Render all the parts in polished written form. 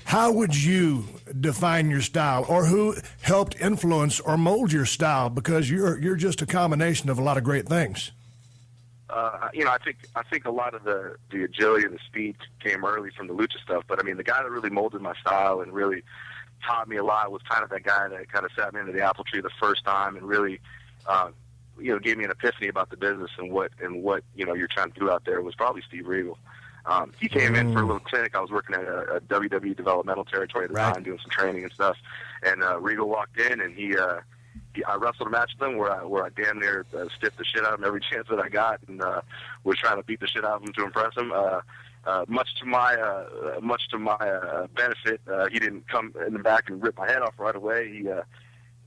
how would you define your style, or who helped influence or mold your style? Because you're just a combination of a lot of great things. I think a lot of the agility and the speed came early from the lucha stuff. But I mean, the guy that really molded my style and really taught me a lot was kind of that guy that kind of sat me into the apple tree the first time and really, gave me an epiphany about the business and what you're trying to do out there was probably Steve Regal. He came in for a little clinic. I was working at a WWE developmental territory at the time, doing some training and stuff. And Regal walked in, and I wrestled a match with him where I damn near stiffed the shit out of him every chance that I got, and was trying to beat the shit out of him to impress him. Much to my benefit, he didn't come in the back and rip my head off right away.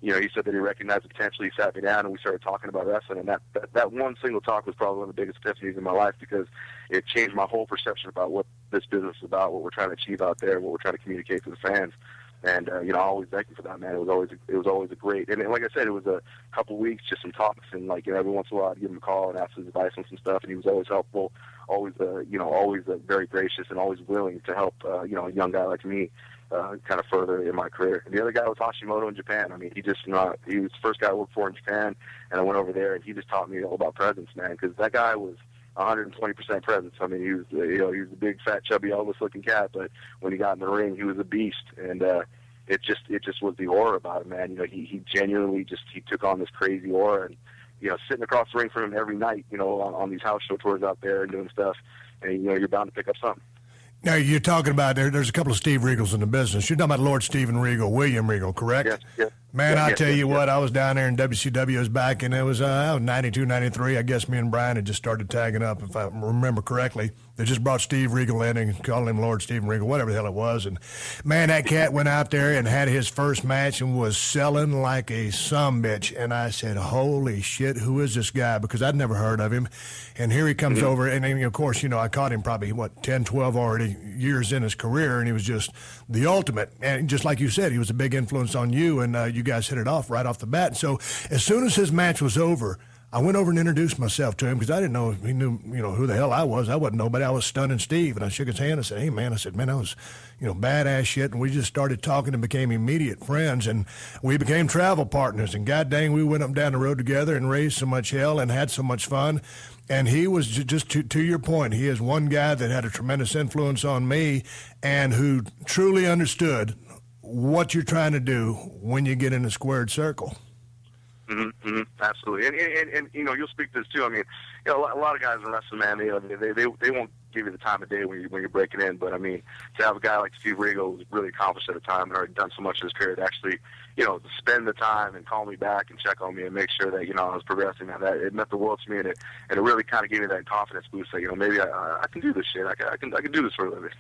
He said that he recognized the potential. He sat me down and we started talking about wrestling. And that one single talk was probably one of the biggest epiphanies in my life, because it changed my whole perception about what this business is about, what we're trying to achieve out there, what we're trying to communicate to the fans. And I always thank you for that, man. It was always a great. And like I said, it was a couple weeks, just some talks, and every once in a while I'd give him a call and ask his advice on some stuff. And he was always helpful, always very gracious, and always willing to help a young guy like me kind of further in my career. And the other guy was Hashimoto in Japan. I mean, he was the first guy I worked for in Japan, and I went over there, and he just taught me all about presence, man, because that guy was 120% presence. I mean, he was a big, fat, chubby, Elvis-looking cat, but when he got in the ring, he was a beast, and it just was the aura about him, man. He genuinely he took on this crazy aura, and sitting across the ring from him every night, on these house show tours out there and doing stuff, and you're bound to pick up something. Now, you're talking about there's a couple of Steve Regals in the business. You're talking about Lord Stephen Regal, William Regal, correct? Yes. Man, I tell you what, I was down there in WCW's back, and it was 92, 93. I guess me and Brian had just started tagging up, if I remember correctly. They just brought Steve Regal in and called him Lord Stephen Regal, whatever the hell it was. And, man, that cat went out there and had his first match and was selling like a sumbitch. And I said, holy shit, who is this guy? Because I'd never heard of him. And here he comes over, and of course, I caught him probably, 10, 12 already years in his career, and he was just the ultimate. And just like you said, he was a big influence on you, and you guys hit it off right off the bat. And so as soon as his match was over, I went over and introduced myself to him, because I didn't know if he knew, who the hell I was. I wasn't nobody. I was stunning Steve, and I shook his hand. I said, hey, man. I said, man, that was, badass shit. And we just started talking and became immediate friends, and we became travel partners. And god dang, we went up and down the road together and raised so much hell and had so much fun. And he was just to your point, he is one guy that had a tremendous influence on me and who truly understood what you're trying to do when you get in a squared circle. Absolutely, and you'll speak to this too. I mean, a lot of guys in wrestling, man, they won't give you the time of day when you're breaking in. But I mean, to have a guy like Steve Regal who's really accomplished at the time and already done so much in his career, to actually, to spend the time and call me back and check on me and make sure that I was progressing, man, that it meant the world to me, and it really kind of gave me that confidence boost that maybe I can do this shit. I can do this for a living.